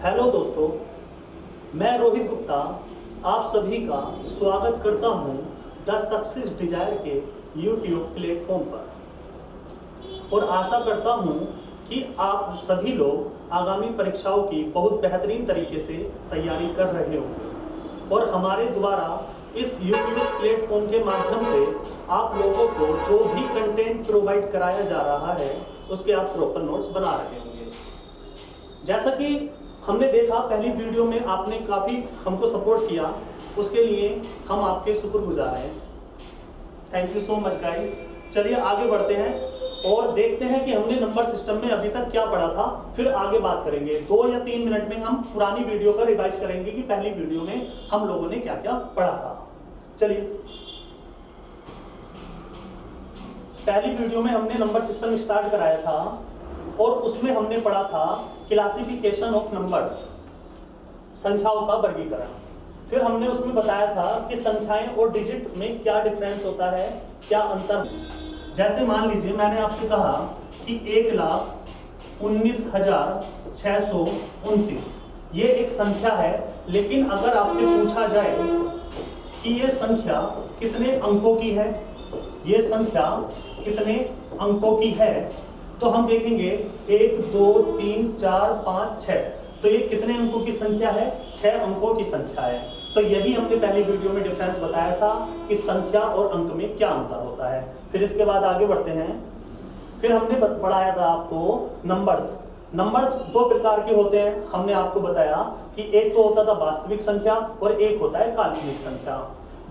Hello दोस्तों, मैं रोहित गुप्ता आप सभी का स्वागत करता हूं द सक्सेस डिजायर के यूट्यूब प्लेटफॉर्म पर और आशा करता हूं कि आप सभी लोग आगामी परीक्षाओं की बहुत बेहतरीन तरीके से तैयारी कर रहे होंगे और हमारे द्वारा इस यूट्यूब प्लेटफॉर्म के माध्यम से आप लोगों को जो भी कंटेंट प्रोवाइड कराया जा रहा है उसके आप प्रॉपर नोट्स बना रहे होंगे। जैसा कि हमने देखा पहली वीडियो में आपने काफ़ी हमको सपोर्ट किया, उसके लिए हम आपके शुक्रगुजार हैं। Thank you so much guys. चलिए आगे बढ़ते हैं और देखते हैं कि हमने नंबर सिस्टम में अभी तक क्या पढ़ा था, फिर आगे बात करेंगे। 2 या 3 मिनट में हम पुरानी वीडियो का रिवाइज करेंगे कि पहली वीडियो में हम लोगों ने क्या क्या पढ़ा था। चलिए, पहली वीडियो में हमने नंबर सिस्टम स्टार्ट कराया था और उसमें हमने पढ़ा था क्लासिफिकेशन ऑफ नंबर्स, संख्याओं का वर्गीकरण। फिर हमने उसमें बताया था कि संख्याएं और डिजिट में क्या डिफरेंस होता है, क्या अंतर। जैसे मान लीजिए मैंने आपसे कहा कि 1,19,629 ये एक संख्या है, लेकिन अगर आपसे पूछा जाए कि ये संख्या कितने अंकों की है, ये संख्या कितने अंकों की है, तो हम देखेंगे 1 2 3 4 5 6, तो ये कितने अंकों की संख्या है? 6 अंकों की संख्या है। तो यही हमने पहली वीडियो में डिफरेंस बताया था कि संख्या और अंक में क्या अंतर होता है। फिर इसके बाद आगे बढ़ते हैं। फिर हमने पढ़ाया था आपको नंबर्स। नंबर्स 2 प्रकार के होते हैं। हमने आपको बताया कि एक तो होता था वास्तविक संख्या और एक होता है काल्पनिक संख्या।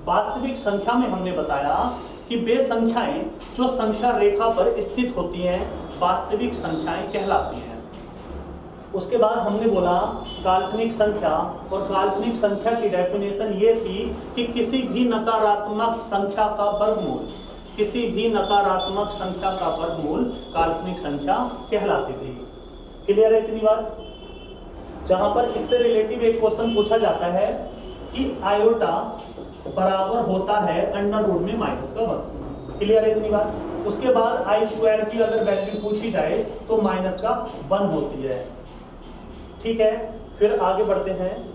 वास्तविक संख्या में हमने बताया कि वे संख्याएं जो संख्या रेखा पर स्थित होती हैं वास्तविक संख्याएं कहलाती हैं। उसके बाद हमने बोला काल्पनिक संख्या, और काल्पनिक संख्या की डेफिनेशन ये थी कि किसी भी नकारात्मक संख्या का वर्गमूल, किसी भी नकारात्मक संख्या का वर्गमूल काल्पनिक संख्या कहलाती थी। क्लियर है इतनी बात? जहां पर इससे रिलेटिव एक क्वेश्चन पूछा जाता है कि आयोटा बराबर होता है अंडर रूट में माइनस का 1। क्लियर है इतनी बात? उसके बाद आई स्क्वायर की अगर वैल्यू पूछी जाए तो माइनस का 1 होती है। ठीक है, फिर आगे बढ़ते हैं।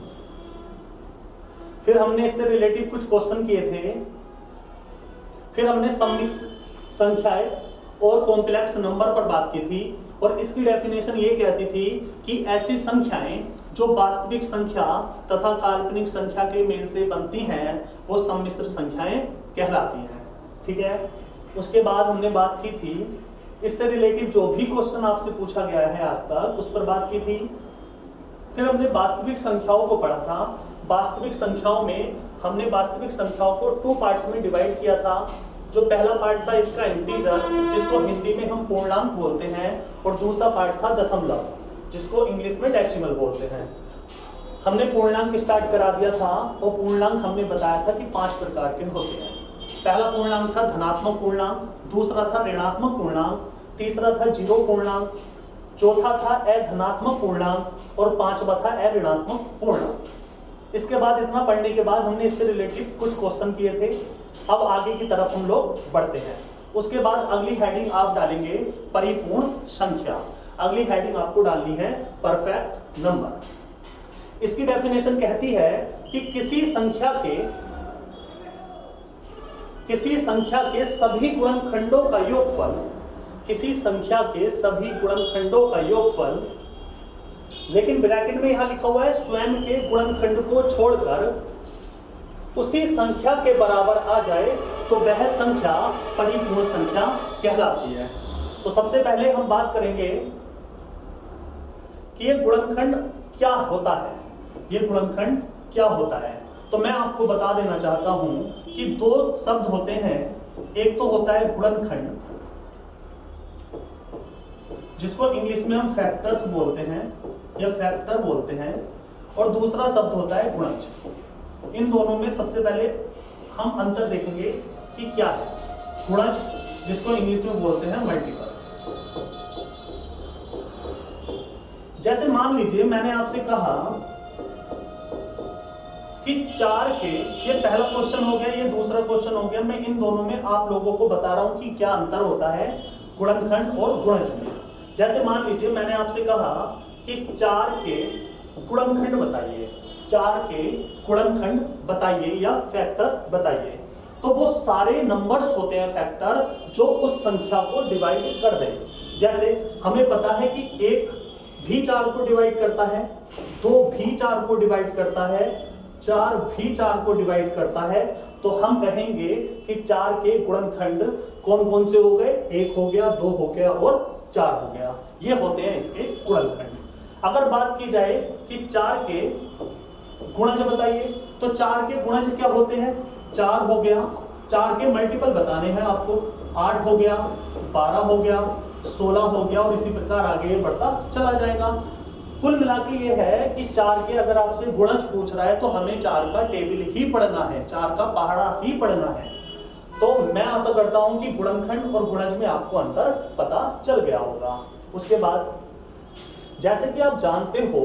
फिर हमने इससे रिलेटिव कुछ क्वेश्चन किए थे। फिर हमने सम्मिश्र संख्याएं और कॉम्प्लेक्स नंबर पर बात की थी और इसकी डेफिनेशन ये कहती थी कि ऐसी संख्याएं जो वास्तविक संख्या तथा काल्पनिक संख्या के मेल से बनती हैं वो सम्मिश्र संख्याएं कहलाती हैं। ठीक है, उसके बाद हमने बात की थी इससे रिलेटिव जो भी क्वेश्चन आपसे पूछा गया है आज तक उस पर बात की थी। फिर हमने वास्तविक संख्याओं को पढ़ा था। वास्तविक संख्याओं में हमने वास्तविक संख्याओं को 2 पार्ट्स में डिवाइड किया था। जो पहला पार्ट था इसका इंटीजर, जिसको हिंदी में हम पूर्णांक बोलते हैं, और दूसरा पार्ट था दशमलव, जिसको इंग्लिश में डेसिमल बोलते हैं। हमने पूर्णांक स्टार्ट करा दिया था और पूर्णांक हमने बताया था कि 5 प्रकार के होते हैं। पहला पूर्णांक था धनात्मक पूर्णांक, दूसरा था ऋणात्मक पूर्णांक, तीसरा था जीरो पूर्णांक, चौथा था अधनात्मक पूर्णांक और 5वां था अऋणात्मक पूर्णांक। इसके बाद इतना पढ़ने के बाद हमने इससे रिलेटिव कुछ क्वेश्चन किए थे। अब आगे की तरफ हम लोग बढ़ते हैं। उसके बाद अगली हेडिंग आप डालेंगे परिपूर्ण संख्या। अगली हेडिंग आपको डालनी है परफेक्ट नंबर। इसकी डेफिनेशन कहती है कि किसी संख्या के सभी गुणनखंडों का योगफल, किसी संख्या के सभी गुणनखंडों का योगफल, लेकिन ब्रैकेट में यहां लिखा हुआ है स्वयं के गुणनखंड को छोड़कर उसी संख्या के बराबर आ जाए तो वह संख्या परिपूर्ण संख्या कहलाती है। तो सबसे पहले हम बात करेंगे कि ये गुणनखंड क्या होता है। ये गुणनखंड क्या होता है तो मैं आपको बता देना चाहता हूं कि 2 शब्द होते हैं। एक तो होता है गुणनखंड, जिसको इंग्लिश में हम फैक्टर्स बोलते हैं या फैक्टर बोलते हैं, और दूसरा शब्द होता है गुणज। इन दोनों में सबसे पहले हम अंतर देखेंगे कि क्या है गुणज, जिसको इंग्लिश में बोलते हैं मल्टीपल। जैसे मान लीजिए मैंने आपसे कहा कि 4 के, ये पहला क्वेश्चन हो गया, ये दूसरा क्वेश्चन हो गया। मैं इन दोनों में आप लोगों को बता रहा हूं कि क्या अंतर होता है गुणनखंड और गुणज में। जैसे मान लीजिए मैंने आपसे कहा कि 4 के गुणनखंड बताइए, 4 के गुणनखंड बताइए या फैक्टर बताइए। तो वो सारे नंबर्स होते हैं फैक्टर जो उस संख्या को डिवाइड कर दें। जैसे हमें पता है कि 1 भी 4 को डिवाइड करता है, 2 भी 4 को डिवाइड करता है, 4 भी 4 को डिवाइड करता है। तो हम कहेंगे कि 4 के गुणनखंड कौन कौन से हो गए, 1 हो गया, 2 हो गया और 4 हो गया। ये होते हैं इसके गुणनखंड। अगर बात की जाए कि 4 के गुणज बताइए, तो 4 के गुणज क्या होते हैं, 4 हो गया, 4 के मल्टीपल बताने हैं आपको, 8 हो गया, 12 हो गया, 16 हो गया और इसी प्रकार आगे बढ़ता चला जाएगा। कुल मिला के ये है कि 4 के अगर आपसे गुणज पूछ रहा है तो हमें 4 का टेबल ही पढ़ना है, 4 का पहाड़ा ही पढ़ना है। तो मैं आशा करता हूं कि गुणनखंड और गुणज में आपको अंतर पता चल गया होगा। उसके बाद जैसे कि आप जानते हो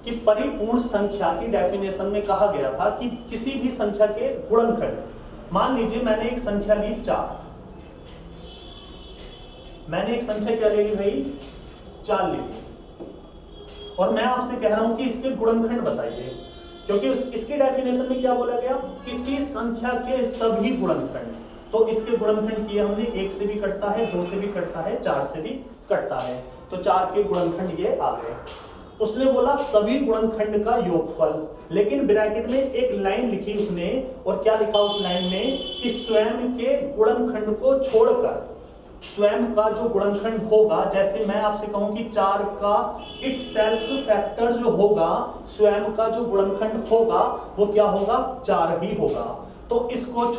कि परिपूर्ण संख्या की डेफिनेशन में कहा गया था कि किसी भी संख्या के गुणनखंड, मान लीजिए मैंने एक संख्या ली 4, मैंने एक संख्या क्या ले ली भाई, 4 ले ली, और मैं आपसे कह रहा हूं कि इसके गुणनखंड बताइए, क्योंकि इसकी डेफिनेशन में क्या बोला गया, किसी संख्या के सभी गुणनखंड। तो इसके गुणनखंड किए हमने, 1 से भी कटता है, 2 से भी कटता है, 4 से भी कटता है, तो 4 के गुणनखंड ये आ गए। उसने बोला सभी गुणनखंड का योगफल, लेकिन ब्रैकेट में एक लाइन लिखी उसने, और क्या लिखा उस लाइन में कि स्वयं के गुणनखंड को छोड़कर स्वयं का जो गुणनखंड होगा, जैसे मैं आपसे कहूं कि 4 का इट्स सेल्फ फैक्टर जो होगा, स्वयं का जो गुणनखंड होगा वो क्या होगा, 4 ही होगा। तो इसको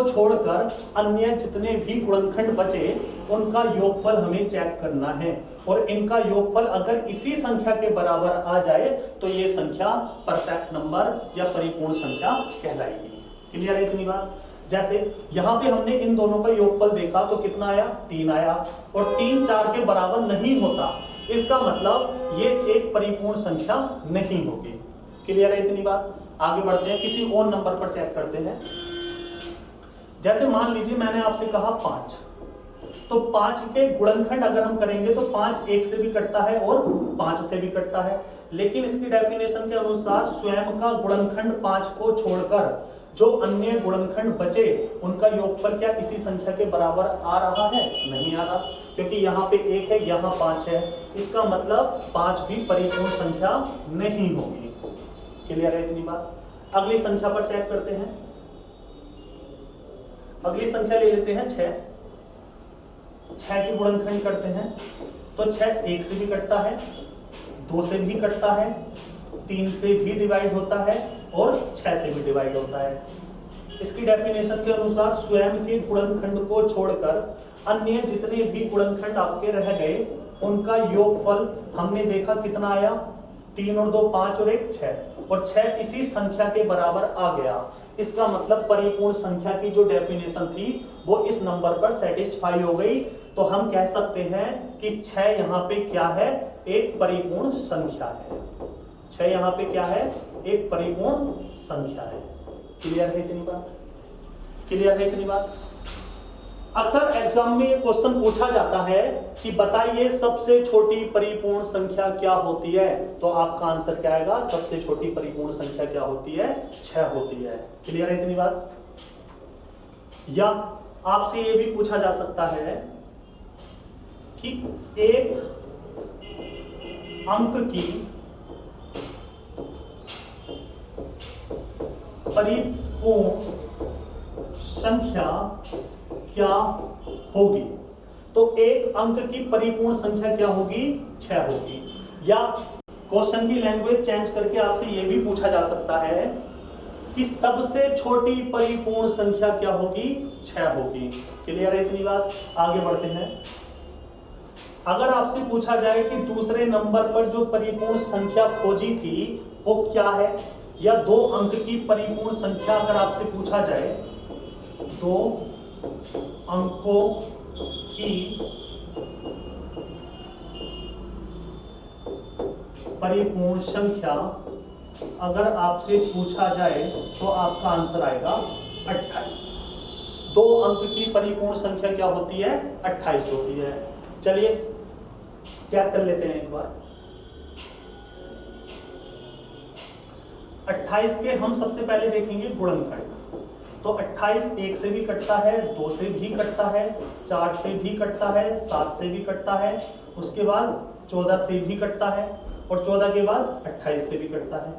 छोड़कर अन्य जितने भी गुणनखंड बचे उनका योगफल हमें चेक करना है, और इनका योगफल अगर इसी संख्या के बराबर आ जाए तो ये संख्या परफेक्ट नंबर या परिपूर्ण संख्या कहलाएगी। क्लियर है इतनी बात। जैसे यहां पे हमने इन दोनों का योगफल देखा तो कितना आया, 3 आया, और 3 4 के बराबर नहीं होता, इसका मतलब ये एक परिपूर्ण संख्या नहीं होगी। क्लियर है इतनी बात। आगे बढ़ते हैं, किसी और नंबर पर चेक करते हैं। जैसे मान लीजिए मैंने आपसे कहा 5, तो 5 के गुणनखंड अगर हम करेंगे तो 5 1 से भी कटता है और 5 से भी कटता है, लेकिन इसकी डेफिनेशन के अनुसार स्वयं का गुणनखंड 5 को छोड़कर जो अन्य गुणनखंड बचे उनका योगफल क्या इसी संख्या के बराबर आ रहा है, नहीं आ रहा, क्योंकि यहाँ पे 1 है, यहाँ 5 है, इसका मतलब 5 भी परिपूर्ण संख्या नहीं होगी। क्लियर है इतनी बात। अगली संख्या पर चेक करते हैं। अगली संख्या ले लेते हैं 6। 6 के गुणनखंड करते हैं तो 6 1 से भी कटता है, 2 से भी कटता है, 3 से भी डिवाइड होता है और 6 से भी डिवाइड होता है। इसकी डेफिनेशन के अनुसार स्वयं के गुणनखंड को छोड़कर अन्य जितने भी गुणनखंड आपके रह गए उनका योगफल हमने देखा कितना आया, 3 और 2 5 और 1 6, और 6 इसी संख्या के बराबर आ गया। इसका मतलब परिपूर्ण संख्या की जो डेफिनेशन थी वो इस नंबर पर सेटिस्फाई हो गई। तो हम कह सकते हैं कि 6 यहाँ पे क्या है, एक परिपूर्ण संख्या है। 6 यहाँ पे क्या है, एक परिपूर्ण संख्या है। क्लियर है इतनी बात। क्लियर है इतनी बात। अक्सर एग्जाम में ये क्वेश्चन पूछा जाता है कि बताइए सबसे छोटी परिपूर्ण संख्या क्या होती है, तो आपका आंसर क्या आएगा, सबसे छोटी परिपूर्ण संख्या क्या होती है, 6 होती है। क्लियर है इतनी बात। या आपसे ये भी पूछा जा सकता है कि एक अंक की परिपूर्ण संख्या क्या होगी, तो एक अंक की परिपूर्ण संख्या क्या होगी, 6 होगी। या क्वेश्चन की लैंग्वेज चेंज करके आपसे यह भी पूछा जा सकता है कि सबसे छोटी परिपूर्ण संख्या क्या होगी, 6 होगी। क्लियर है इतनी बात। आगे बढ़ते हैं। अगर आपसे पूछा जाए कि दूसरे नंबर पर जो परिपूर्ण संख्या खोजी थी वो क्या है, या 2 अंक की परिपूर्ण संख्या अगर आपसे पूछा जाए, 2 अंकों की परिपूर्ण संख्या अगर आपसे पूछा जाए तो आपका आंसर आएगा 28। 2 अंक की परिपूर्ण संख्या क्या होती है, 28 होती है। चलिए चेक कर लेते हैं एक बार। 28 के हम सबसे पहले देखेंगे गुणनखंड। तो 28 1 से भी कटता है, 2 से भी कटता है, 4 से भी कटता है, 7 से भी कटता है, उसके बाद 14 से भी कटता है और 14 के बाद 28 से भी कटता है।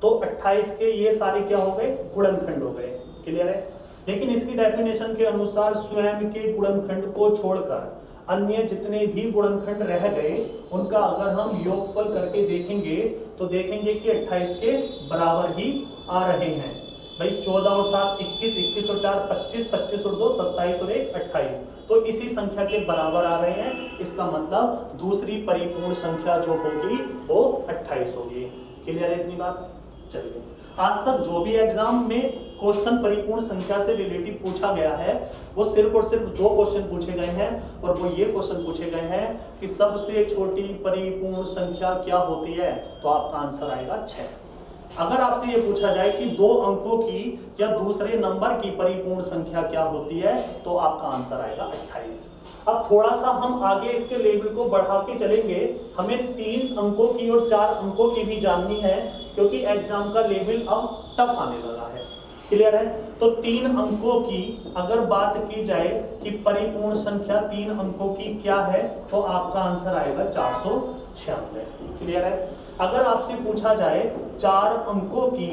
तो 28 के ये सारे क्या हो गए? गुणनखंड हो गए। क्लियर है? लेकिन इसकी डेफिनेशन के अनुसार स्वयं के गुणनखंड को छोड़कर अन्य जितने भी गुणनखंड रह गए उनका अगर हम योगफल करके देखेंगे तो देखेंगे कि 28 के बराबर ही आ रहे हैं। भाई 14 और 7 21, 21 और 4 25, 25 और 2 27 और 1 28, तो इसी संख्या के बराबर आ रहे हैं। इसका मतलब दूसरी परिपूर्ण संख्या जो होगी वो 28 होगी। क्लियर है इतनी बात? चलिए, आज तक जो भी एग्जाम में क्वेश्चन परिपूर्ण संख्या से रिलेटिव पूछा गया है वो सिर्फ और सिर्फ 2 क्वेश्चन पूछे गए हैं और वो ये क्वेश्चन पूछे गए हैं कि सबसे छोटी परिपूर्ण संख्या क्या होती है, तो आपका आंसर आएगा 6। अगर आपसे ये पूछा जाए कि 2 अंकों की या दूसरे नंबर की परिपूर्ण संख्या क्या होती है, तो आपका आंसर आएगा 28। अब थोड़ा सा हम आगे इसके लेवल को बढ़ा के चलेंगे। हमें 3 अंकों की और 4 अंकों की भी जाननी है क्योंकि एग्जाम का लेवल अब टफ आने लगा है। क्लियर है? तो 3 अंकों की अगर बात की जाए कि परिपूर्ण संख्या 3 अंकों की क्या है, तो आपका आंसर आएगा 496। क्लियर है? अगर आपसे पूछा जाए 4 अंकों की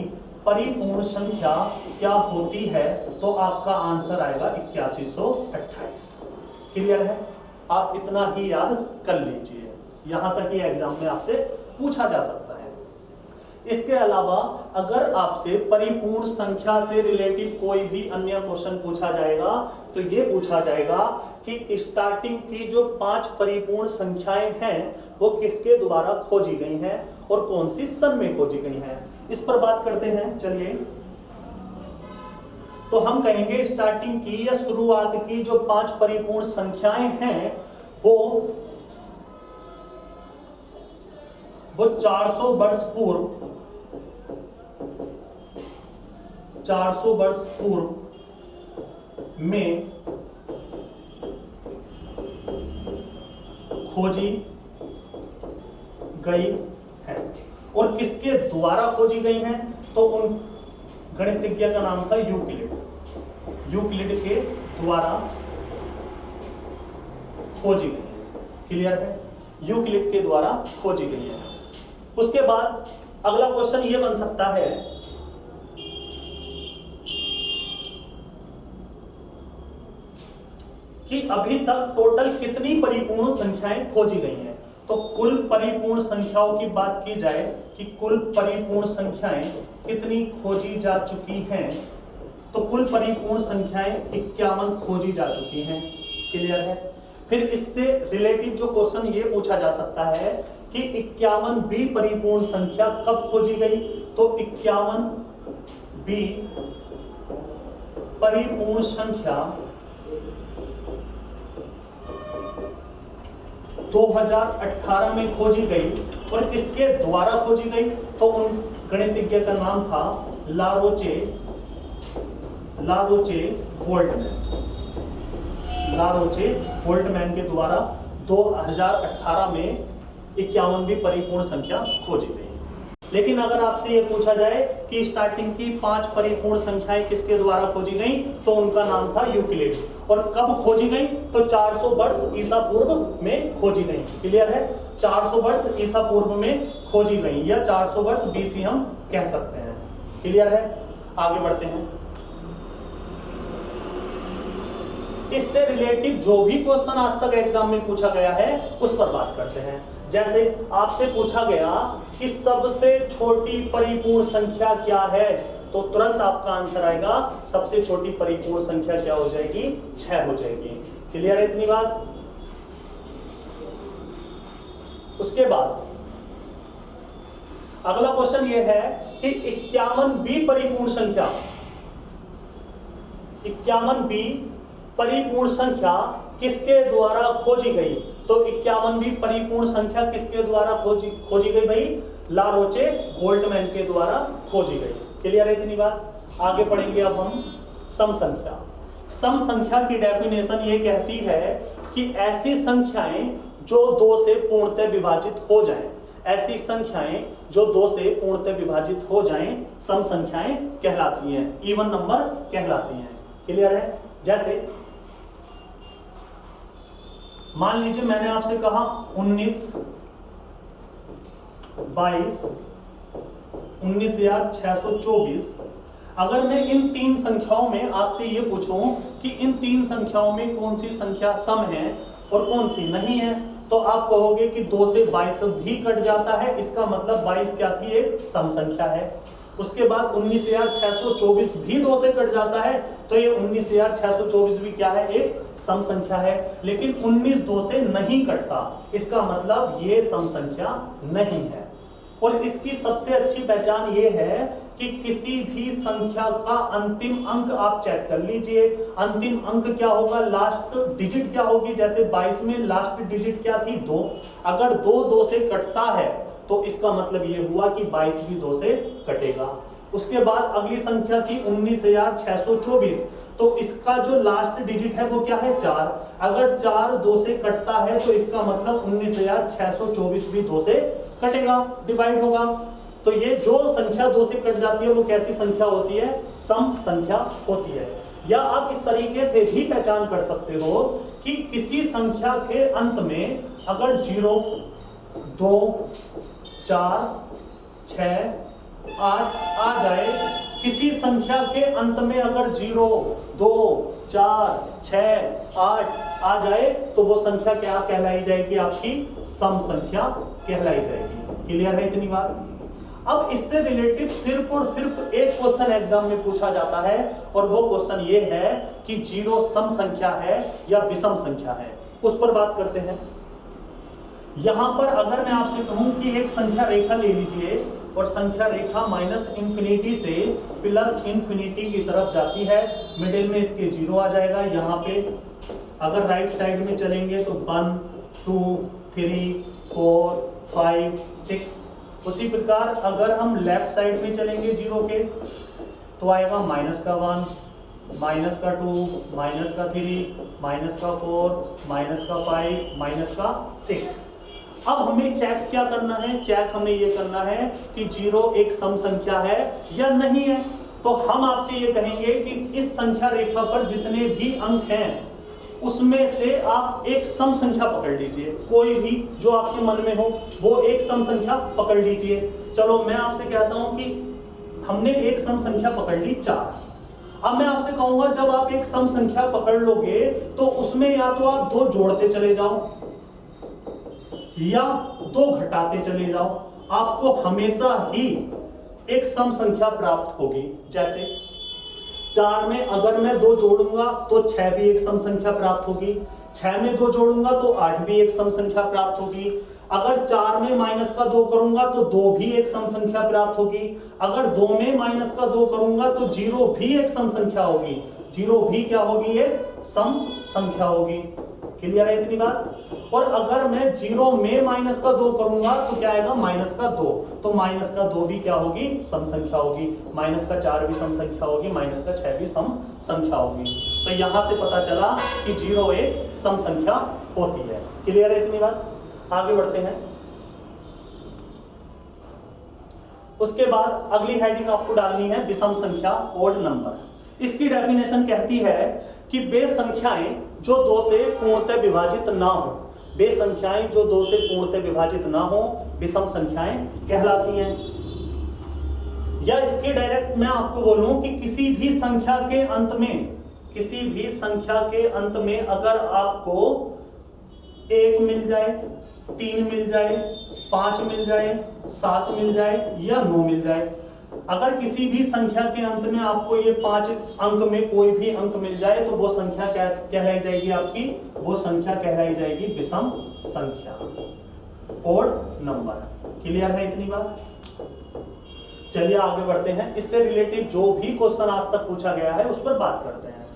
परिपूर्ण संख्या क्या होती है, तो आपका आंसर आएगा 8128। क्लियर है? आप इतना ही याद कर लीजिए, यहां तक ये एग्जाम में आपसे पूछा जा सकता है। इसके अलावा अगर आपसे परिपूर्ण संख्या से रिलेटेड कोई भी अन्य क्वेश्चन पूछा जाएगा तो ये पूछा जाएगा कि स्टार्टिंग की जो 5 परिपूर्ण संख्याएं हैं वो किसके द्वारा खोजी गई हैं और कौन सी सन में खोजी गई हैं। इस पर बात करते हैं। चलिए, तो हम कहेंगे स्टार्टिंग की या शुरुआत की जो 5 परिपूर्ण संख्याएं हैं वो 400 वर्ष पूर्व 400 वर्ष पूर्व में खोजी गई है। और किसके द्वारा खोजी गई हैं? तो उन गणितज्ञ का नाम था यूक्लिड। यूक्लिड के द्वारा खोजी गई है। क्लियर है? यूक्लिड के द्वारा खोजी गई है। उसके बाद अगला क्वेश्चन ये बन सकता है कि अभी तक टोटल कितनी परिपूर्ण संख्याएं खोजी गई हैं। तो कुल परिपूर्ण संख्याओं की बात की जाए कि कुल परिपूर्ण संख्याएं कितनी खोजी जा चुकी हैं, तो कुल परिपूर्ण संख्याएं 51 खोजी जा चुकी हैं। क्लियर है? फिर इससे रिलेटिव जो क्वेश्चन ये पूछा जा सकता है कि 51वीं परिपूर्ण संख्या कब खोजी गई, तो 51वीं परिपूर्ण संख्या 2018 में खोजी गई। और किसके द्वारा खोजी गई? तो उन गणितज्ञ का नाम था लारोचे वोल्टमैन के द्वारा 2018 में 51वीं परिपूर्ण संख्या खोजी गई। लेकिन अगर आपसे ये पूछा जाए कि स्टार्टिंग की 5 परिपूर्ण संख्याएं किसके द्वारा खोजी गई, तो उनका नाम था यूक्लिड। और कब खोजी गई? तो 400 वर्ष ईसा पूर्व में खोजी गई। क्लियर है? 400 वर्ष ईसा पूर्व में खोजी गई या 400 वर्ष बीसी हम कह सकते हैं। क्लियर है? आगे बढ़ते हैं। इससे रिलेटिव जो भी क्वेश्चन आज तक एग्जाम में पूछा गया है उस पर बात करते हैं। जैसे आपसे पूछा गया कि सबसे छोटी परिपूर्ण संख्या क्या है, तो तुरंत आपका आंसर आएगा सबसे छोटी परिपूर्ण संख्या क्या हो जाएगी? 6 हो जाएगी। क्लियर है इतनी बात? उसके बाद अगला क्वेश्चन ये है कि 51वीं परिपूर्ण संख्या 51वीं परिपूर्ण संख्या किसके द्वारा खोजी गई? तो 51वीं परिपूर्ण संख्या किसके द्वारा खोजी गई भाई? लारोचे वोल्टमैन के द्वारा खोजी गई। क्लियर है इतनी बात? आगे पढ़ेंगे अब हम सम संख्या। सम संख्या की डेफिनेशन ये कहती है कि ऐसी संख्याएं जो 2 से पूर्णतः विभाजित हो जाएं, ऐसी संख्याएं जो 2 से पूर्णतः विभाजित हो जाएं सम संख्याएं कहलाती हैं, इवन नंबर कहलाती हैं। क्लियर है? जैसे मान लीजिए मैंने आपसे कहा 19, 22, 19,624। अगर मैं इन 3 संख्याओं में आपसे ये पूछूं कि इन 3 संख्याओं में कौन सी संख्या सम है और कौन सी नहीं है, तो आप कहोगे कि 2 से 22 भी कट जाता है, इसका मतलब 22 क्या थी? एक सम संख्या है। उसके बाद 19,624 भी 2 से कट जाता है, तो ये 19,624 भी क्या है? एक सम संख्या है। लेकिन 19 2 से नहीं कटता, इसका मतलब ये सम संख्या नहीं है। और इसकी सबसे अच्छी पहचान ये है कि किसी भी संख्या का अंतिम अंक आप चेक कर लीजिए। अंतिम अंक क्या होगा? लास्ट डिजिट क्या होगी? जैसे 22 में लास्ट डिजिट क्या थी? 2। अगर 2 2 से कटता है तो इसका मतलब ये हुआ कि 22 भी 2 से कटेगा। उसके बाद अगली संख्या थी 19,624, तो इसका जो लास्ट डिजिट है वो क्या है? 4। अगर 4 2 से कटता है तो इसका मतलब 19,624 भी 2 से कटेगा, डिवाइड होगा। तो ये जो संख्या 2 से कट जाती है वो कैसी संख्या होती है? सम संख्या होती है। या आप इस तरीके से भी पहचान कर सकते हो कि किसी संख्या के अंत में अगर 0, 2, 4, 6, 8 आ जाए, किसी संख्या के अंत में अगर 0, 2, 4, 6, 8 आ जाए तो वो संख्या क्या कहलाई जाएगी? आपकी सम संख्या कहलाई जाएगी। क्लियर है इतनी बात? अब इससे रिलेटेड सिर्फ और सिर्फ एक क्वेश्चन एग्जाम में पूछा जाता है, और वो क्वेश्चन ये है कि 0 सम संख्या है या विषम संख्या है। उस पर बात करते हैं। यहां पर अगर मैं आपसे कहूं कि एक संख्या रेखा ले लीजिए और संख्या रेखा -∞ से +∞ की तरफ जाती है, मिडिल में इसके 0 आ जाएगा। यहाँ पे अगर राइट साइड में चलेंगे तो 1, 2, 3, 4, 5, 6। उसी प्रकार अगर हम लेफ्ट साइड में चलेंगे 0 के तो आएगा -1, -2, -3, -4, -5, -6। अब हमें चेक क्या करना है? चेक हमें ये करना है कि 0 एक सम संख्या है या नहीं है। तो हम आपसे ये कहेंगे कि इस संख्या रेखा पर जितने भी अंक हैं उसमें से आप एक सम संख्या पकड़ लीजिए, कोई भी जो आपके मन में हो वो एक सम संख्या पकड़ लीजिए। चलो मैं आपसे कहता हूं कि हमने एक सम संख्या पकड़ ली 4। अब मैं आपसे कहूंगा जब आप एक सम संख्या पकड़ लोगे तो उसमें या तो आप 2 जोड़ते चले जाओ या 2 घटाते चले जाओ, आपको हमेशा ही एक सम संख्या प्राप्त होगी। जैसे 4 में अगर मैं 2 जोड़ूंगा तो 6 भी एक सम संख्या प्राप्त होगी, 6 में 2 जोड़ूंगा तो 8 भी एक सम संख्या प्राप्त होगी। अगर 4 में -2 करूंगा तो 2 भी एक सम संख्या प्राप्त होगी। अगर 2 में -2 करूंगा तो 0 भी एक सम संख्या होगी। 0 भी क्या होगी? एक सम संख्या होगी। क्लियर है इतनी बात? और अगर मैं 0 में -2 करूंगा तो क्या आएगा? -2, तो -2 भी क्या होगी? सम संख्या होगी। -4 भी सम संख्या होगी, -6 भी सम संख्या होगी। तो यहां से पता चला कि 0 एक सम संख्या होती है। क्लियर है इतनी बात? आगे बढ़ते हैं। उसके बाद अगली हेडिंग आपको डालनी है विषम संख्या, ओड नंबर। इसकी डेफिनेशन कहती है कि वे संख्याएं जो 2 से पूर्णतः विभाजित ना हो, वे संख्याएं जो 2 से पूर्णतः विभाजित ना हो विषम संख्याएं कहलाती हैं। या इसके डायरेक्ट मैं आपको बोलूं कि किसी भी संख्या के अंत में अगर आपको 1 मिल जाए, 3 मिल जाए, 5 मिल जाए, 7 मिल जाए या 9 मिल जाए, अगर किसी भी संख्या के अंत में आपको ये 5 अंक में कोई भी अंक मिल जाए तो वो संख्या क्या कहलाई जाएगी? आपकी वो संख्या कहलाई जाएगी विषम संख्या, ओड नंबर। क्लियर है इतनी बात? चलिए आगे बढ़ते हैं। इससे रिलेटेड जो भी क्वेश्चन आज तक पूछा गया है उस पर बात करते हैं।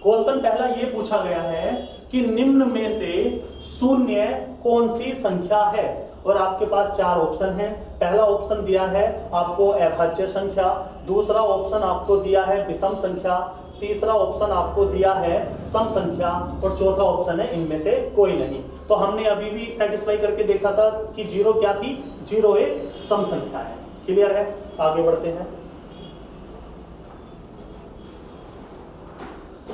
क्वेश्चन पहला ये पूछा गया है कि निम्न में से 0 कौन सी संख्या है, और आपके पास 4 ऑप्शन हैं। पहला ऑप्शन दिया है आपको अभाज्य संख्या, दूसरा ऑप्शन आपको दिया है विषम संख्या, तीसरा ऑप्शन आपको दिया है सम संख्या, और चौथा ऑप्शन है इनमें से कोई नहीं। तो हमने अभी भी सेटिस्फाई करके देखा था कि जीरो क्या थी, जीरो एक सम संख्या है। क्लियर है? आगे बढ़ते हैं।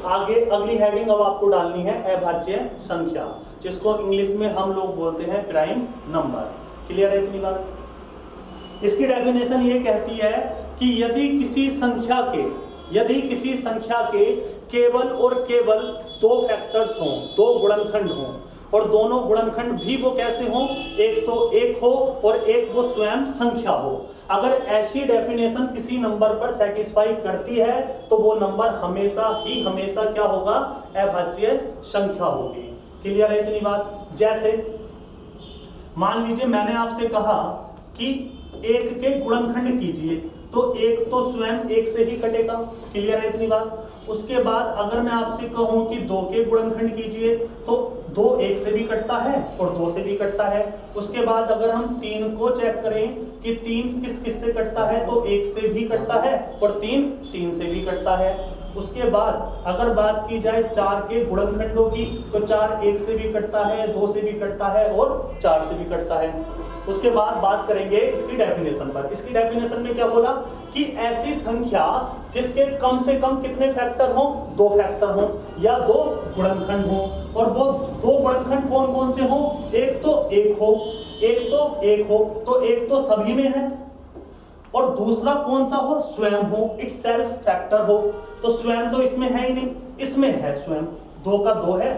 आगे अगली हेडिंग अब आपको डालनी है अभाज्य संख्या, जिसको इंग्लिश में हम लोग बोलते हैं प्राइम नंबर। क्लियर है इतनी बात? इसकी डेफिनेशन ये कहती है कि यदि किसी संख्या के केवल और केवल दो फैक्टर्स हों, दो गुणनखंड हों, और दोनों गुणनखंड भी वो कैसे हों, एक तो एक हो और एक वो स्वयं संख्या हो। अगर ऐसी डेफिनेशन किसी नंबर पर सेटिस्फाई करती है तो वो नंबर हमेशा ही हमेशा क्या होगा, अभाज्य संख्या होगी। क्लियर है इतनी बात? जैसे मान लीजिए मैंने आपसे कहा कि एक के गुणनखंड कीजिए, तो एक तो स्वयं एक से ही कटेगा। क्लियर है इतनी बात? उसके बाद अगर मैं आपसे कहूं कि दो के गुणनखंड कीजिए, तो दो एक से भी कटता है और दो से भी कटता है। उसके बाद अगर हम तीन को चेक करें कि तीन किस किस से कटता है, तो एक से भी कटता है और तीन तीन से भी कटता है। उसके बाद अगर बात की जाए चार के गुणनखंडों की, तो चार एक से भी कटता है, दो से भी कटता है और चार से भी कटता है। उसके बाद बात करेंगे इसकी डेफिनेशन पर। इसकी डेफिनेशन में क्या बोला कि ऐसी संख्या जिसके कम से कम कितने फैक्टर हो, दो फैक्टर हो या दो गुणनखंड हो, और वो दो गुणनखंड कौन कौन से हो, एक तो एक हो, एक तो एक हो, तो एक तो सभी में है, और दूसरा कौन सा हो, स्वयं हो, इट्स सेल्फ फैक्टर हो। तो स्वयं तो इसमें है ही नहीं, इसमें है स्वयं। दो का दो है,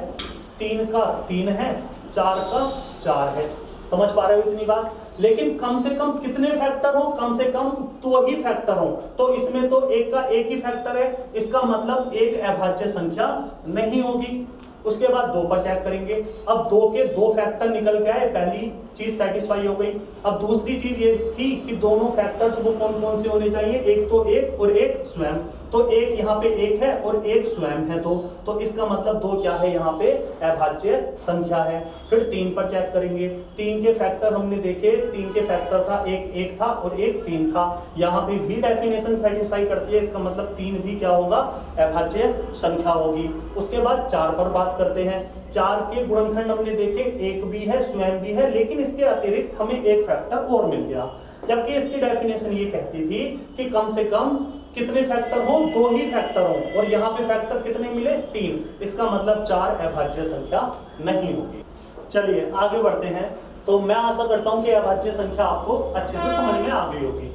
तीन का तीन है, चार का चार है। समझ पा रहे हो इतनी बात? लेकिन कम से कम कितने फैक्टर हो, कम से कम दो ही फैक्टर हो। तो इसमें तो एक का एक ही फैक्टर है, इसका मतलब एक अभाज्य संख्या नहीं होगी। उसके बाद दो पर चेक करेंगे। अब दो के दो फैक्टर निकल के आए, पहली चीज सेटिस्फाई हो गई। अब दूसरी चीज ये थी कि दोनों फैक्टर्स वो कौन कौन से होने चाहिए, एक तो एक और एक स्वयं। तो एक यहाँ पे एक है और एक स्वयं है, तो इसका मतलब दो क्या है, यहाँ पे अभाज्य संख्या है। फिर तीन पर चेक करेंगे। तीन के फैक्टर हमने देखे, तीन के फैक्टर था, एक एक था और एक तीन था। यहाँ पे भी डेफिनेशन सेटिस्फाई करती है, इसका मतलब तीन भी क्या होगा, अभाज्य संख्या होगी। उसके बाद चार पर बात करते हैं। चार के गुणनखंड हमने देखे, एक भी है, स्वयं भी है, लेकिन इसके अतिरिक्त हमें एक फैक्टर और मिल गया। जबकि इसकी डेफिनेशन ये कहती थी कि कम से कम कितने फैक्टर हो, दो ही फैक्टर हो, और यहाँ पे फैक्टर कितने मिले, तीन। इसका मतलब चार अभाज्य संख्या नहीं होगी। चलिए आगे बढ़ते हैं। तो मैं आशा करता हूं कि अभाज्य संख्या आपको अच्छे से समझ में आ गई होगी।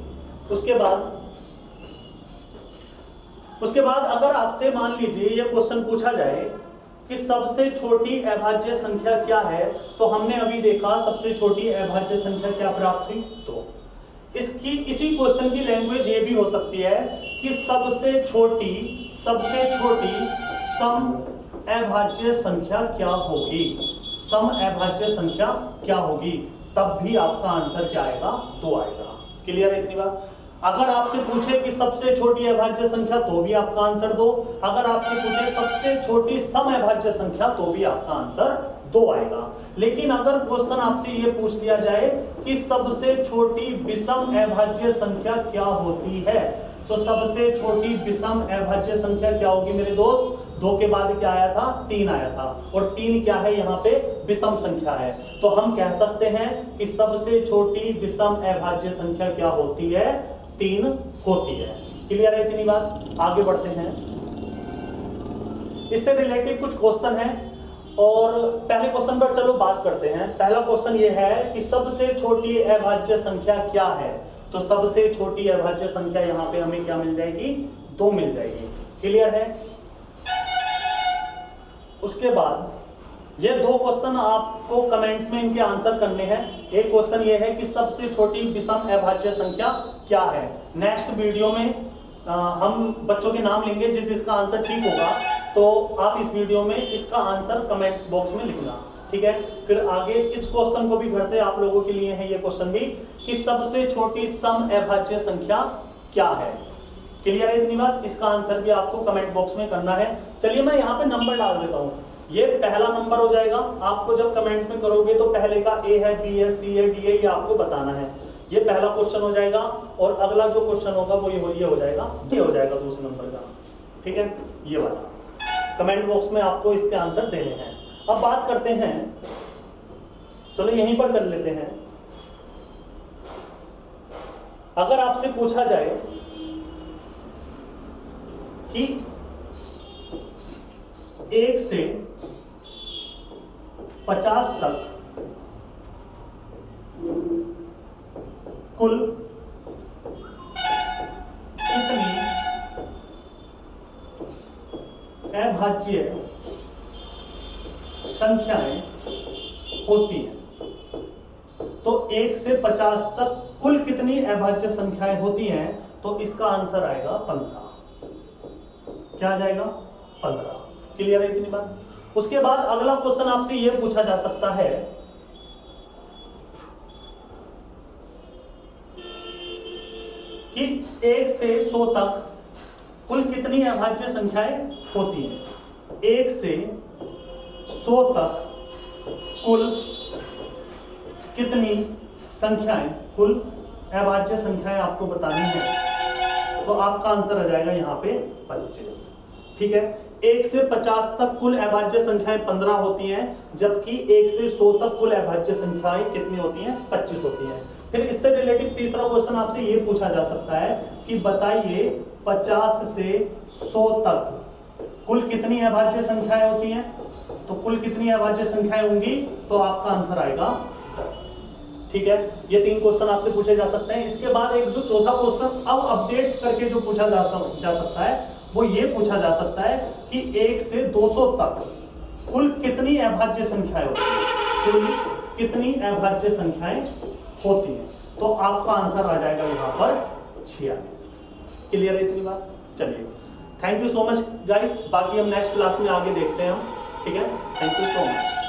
उसके बाद अगर आपसे मान लीजिए ये क्वेश्चन पूछा जाए कि सबसे छोटी अभाज्य संख्या क्या है, तो हमने अभी देखा सबसे छोटी अभाज्य संख्या क्या प्राप्त हुई। तो इसी क्वेश्चन की लैंग्वेज ये भी हो सकती है कि सबसे छोटी सम अभाज्य संख्या क्या होगी, सम अभाज्य संख्या क्या होगी, तब भी आपका आंसर क्या आएगा, दो आएगा। क्लियर है इतनी बात? अगर आपसे पूछे कि सबसे छोटी अभाज्य संख्या, तो भी आपका आंसर दो। अगर आपसे पूछे सबसे छोटी सम अभाज्य संख्या, तो भी आपका आंसर दो आएगा। लेकिन अगर क्वेश्चन आपसे ये पूछ लिया जाए कि सबसे छोटी विषम अभाज्य संख्या क्या होती है, तो सबसे छोटी विषम अभाज्य संख्या क्या होगी मेरे दोस्त? दो के बाद क्या आया था, तीन आया था, और तीन क्या है, यहाँ पे विषम संख्या है। तो हम कह सकते हैं कि सबसे छोटी विषम अभाज्य संख्या क्या होती है, तीन होती है। क्लियर है इतनी बात? आगे बढ़ते हैं। इससे रिलेटेड कुछ क्वेश्चन है, और पहले क्वेश्चन पर चलो बात करते हैं। पहला क्वेश्चन ये है कि सबसे छोटी अभाज्य संख्या क्या है। तो सबसे छोटी अभाज्य संख्या यहाँ पे हमें क्या मिल जाएगी, दो मिल जाएगी। क्लियर है? उसके बाद ये दो क्वेश्चन आपको कमेंट्स में इनके आंसर करने हैं। एक क्वेश्चन ये है कि सबसे छोटी विषम अभाज्य संख्या क्या है। नेक्स्ट वीडियो में हम बच्चों के नाम लेंगे, जिसका आंसर ठीक होगा तो आप इस वीडियो में इसका आंसर कमेंट बॉक्स में लिखना, ठीक है। फिर आगे इस क्वेश्चन को भी घर से आप लोगों के लिए है ये क्वेश्चन भी, कि सबसे छोटी सम अभाज्य संख्या क्या है। क्लियर है इतनी बात? इसका आंसर भी आपको कमेंट बॉक्स में करना है। चलिए मैं यहाँ पे नंबर डाल देता हूँ। ये पहला नंबर हो जाएगा। आपको जब कमेंट में करोगे तो पहले का ए है, बी है, सी है, डी है, ये आपको बताना है। ये पहला क्वेश्चन हो जाएगा, और अगला जो क्वेश्चन होगा वो ये हो जाएगा, ये हो जाएगा दूसरे नंबर का, ठीक है। ये वाला कमेंट बॉक्स में आपको इसके आंसर देने हैं। अब बात करते हैं चलो यहीं पर कर लेते हैं। अगर आपसे पूछा जाए कि 1 से 50 तक कुल कितनी अभाज्य संख्याएं होती हैं, तो 1 से 50 तक कुल कितनी अभाज्य संख्याएं होती हैं, तो इसका आंसर आएगा 15। क्या आ जाएगा? 15। क्लियर है इतनी बात? उसके बाद अगला क्वेश्चन आपसे यह पूछा जा सकता है कि 1 से 100 तक कुल कितनी अभाज्य संख्याएं होती हैं। 1 से 100 तक कुल कितनी संख्याएं, कुल अभाज्य संख्याएं आपको बतानी है, तो आपका आंसर आ जाएगा यहाँ पे 25। ठीक है, 1 से 50 तक कुल अभाज्य संख्याएं 15 होती हैं, जबकि 1 से 100 तक कुल अभाज्य संख्याएं कितनी होती हैं? 25 होती हैं। फिर इससे रिलेटेड तीसरा क्वेश्चन आपसे ये पूछा जा सकता है कि बताइए 50 से 100 तक कुल कितनी अभाज्य संख्याएं होती हैं, तो कुल कितनी अभाज्य संख्याएं होंगी, तो आपका आंसर आएगा 10। ठीक है, ये 3 क्वेश्चन आपसे पूछे जा सकते हैं। इसके बाद एक जो चौथा क्वेश्चन अब अपडेट करके जो पूछा जा सकता है वो ये पूछा जा सकता है कि 1 से 200 तक कुल कितनी अभाज्य संख्याएं होती हैं, कुल कितनी अभाज्य संख्याएं होती हैं, तो आपका आंसर आ जाएगा यहाँ पर 46। क्लियर है इतनी बात? चलिए, thank you so much guys. बाकी हम नेक्स्ट क्लास में आगे देखते हैं हम। ठीक है, थैंक यू सो मच।